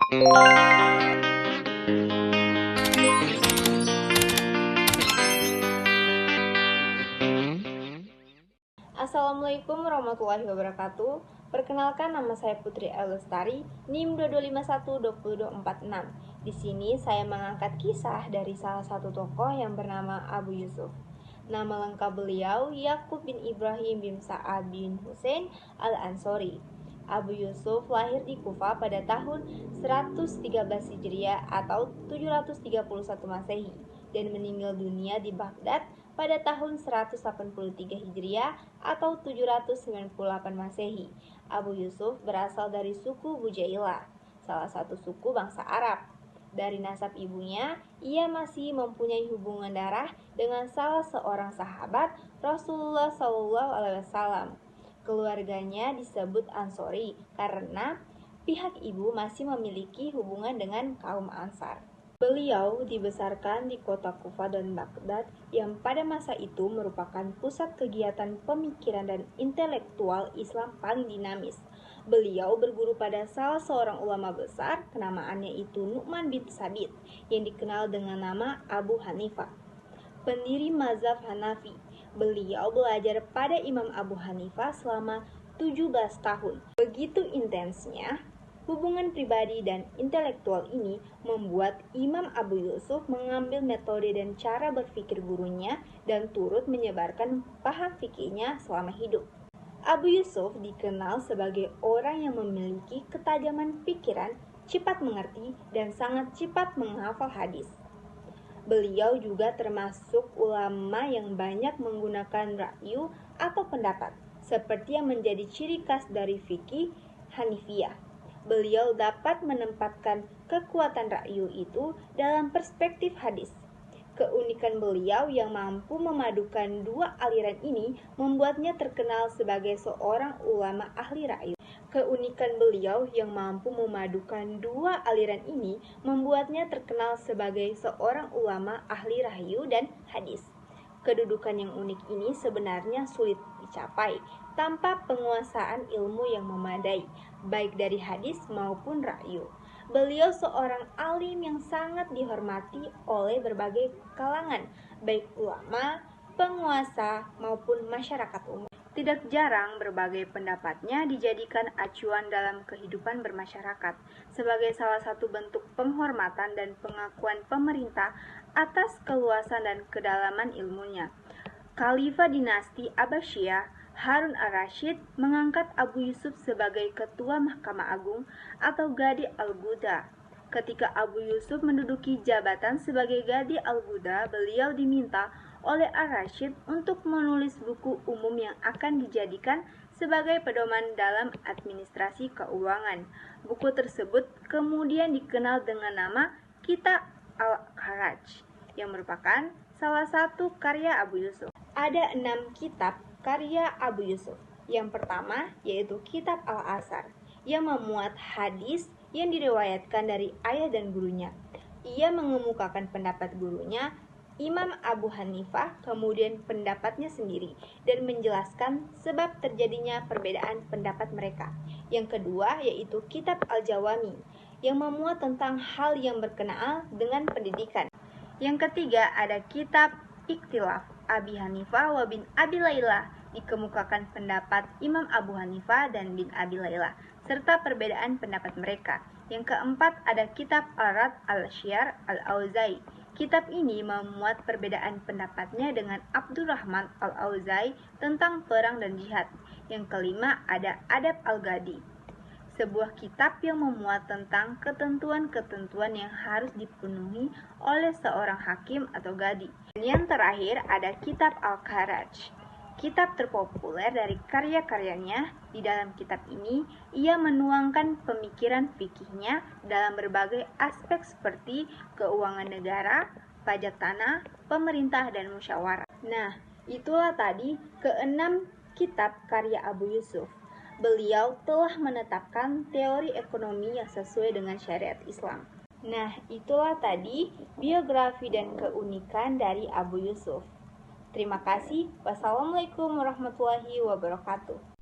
Assalamualaikum warahmatullahi wabarakatuh. Perkenalkan, nama saya Putri Elestari, NIM 2251-20246. Di sini saya mengangkat kisah dari salah satu tokoh yang bernama Abu Yusuf. Nama lengkap beliau Yakub bin Ibrahim bin Sa'ad bin Husain al-Ansori. Abu Yusuf lahir di Kufa pada tahun 113 Hijriah atau 731 Masehi dan meninggal dunia di Baghdad pada tahun 183 Hijriah atau 798 Masehi. Abu Yusuf berasal dari suku Bujailah, salah satu suku bangsa Arab. Dari nasab ibunya, ia masih mempunyai hubungan darah dengan salah seorang sahabat Rasulullah SAW. Keluarganya disebut Ansori karena pihak ibu masih memiliki hubungan dengan kaum Ansar. Beliau dibesarkan di kota Kufa dan Baghdad yang pada masa itu merupakan pusat kegiatan pemikiran dan intelektual Islam paling dinamis. Beliau berguru pada salah seorang ulama besar, kenamaannya itu Nu'man bin Sabit, yang dikenal dengan nama Abu Hanifah, pendiri mazhab Hanafi. Beliau belajar pada Imam Abu Hanifah selama 17 tahun. Begitu intensnya hubungan pribadi dan intelektual ini membuat Imam Abu Yusuf mengambil metode dan cara berpikir gurunya dan turut menyebarkan paham fikihnya selama hidup. Abu Yusuf dikenal sebagai orang yang memiliki ketajaman pikiran, cepat mengerti, dan sangat cepat menghafal hadis. Beliau juga termasuk ulama yang banyak menggunakan ra'yu atau pendapat, seperti yang menjadi ciri khas dari fikih Hanifiyah. Beliau dapat menempatkan kekuatan ra'yu itu dalam perspektif hadis. Keunikan beliau yang mampu memadukan dua aliran ini membuatnya terkenal sebagai seorang ulama ahli ra'yu. Keunikan beliau yang mampu memadukan dua aliran ini membuatnya terkenal sebagai seorang ulama ahli ra'yu dan hadis. Kedudukan yang unik ini sebenarnya sulit dicapai tanpa penguasaan ilmu yang memadai, baik dari hadis maupun ra'yu. Beliau seorang alim yang sangat dihormati oleh berbagai kalangan, baik ulama, penguasa, maupun masyarakat umum. Tidak jarang berbagai pendapatnya dijadikan acuan dalam kehidupan bermasyarakat sebagai salah satu bentuk penghormatan dan pengakuan pemerintah atas keluasan dan kedalaman ilmunya. Khalifah dinasti Abbasiyah Harun ar-Rasyid mengangkat Abu Yusuf sebagai Ketua Mahkamah Agung atau Gadi al-Qudah. Ketika Abu Yusuf menduduki jabatan sebagai Gadi al-Qudah, beliau diminta oleh ar-Rasyid untuk menulis buku umum yang akan dijadikan sebagai pedoman dalam administrasi keuangan. Buku tersebut kemudian dikenal dengan nama Kitab al-Kharaj, yang merupakan salah satu karya Abu Yusuf. Ada 6 kitab karya Abu Yusuf. Yang pertama yaitu Kitab Al-Asar, yang memuat hadis yang diriwayatkan dari ayah dan gurunya. Ia mengemukakan pendapat gurunya, Imam Abu Hanifah, kemudian pendapatnya sendiri, dan menjelaskan sebab terjadinya perbedaan pendapat mereka. Yang kedua yaitu Kitab Al-Jawami, yang memuat tentang hal yang berkenaan dengan pendidikan. Yang ketiga ada Kitab Ikhtilaf Abi Hanifah wa bin Abi Lailah, dikemukakan pendapat Imam Abu Hanifah dan bin Abi Lailah, serta perbedaan pendapat mereka. Yang keempat ada Kitab Al-Rad al-Syiar al-Auzai. Kitab ini memuat perbedaan pendapatnya dengan Abdurrahman al-Auzai tentang perang dan jihad. Yang kelima ada Adab al-Ghadi, sebuah kitab yang memuat tentang ketentuan-ketentuan yang harus dipenuhi oleh seorang hakim atau gadi. Dan yang terakhir ada Kitab Al-Kharaj, kitab terpopuler dari karya-karyanya. Di dalam kitab ini, ia menuangkan pemikiran fikihnya dalam berbagai aspek seperti keuangan negara, pajak tanah, pemerintah, dan musyawarah. Nah, itulah tadi ke-6 kitab karya Abu Yusuf. Beliau telah menetapkan teori ekonomi yang sesuai dengan syariat Islam. Nah, itulah tadi biografi dan keunikan dari Abu Yusuf. Terima kasih. Wassalamualaikum warahmatullahi wabarakatuh.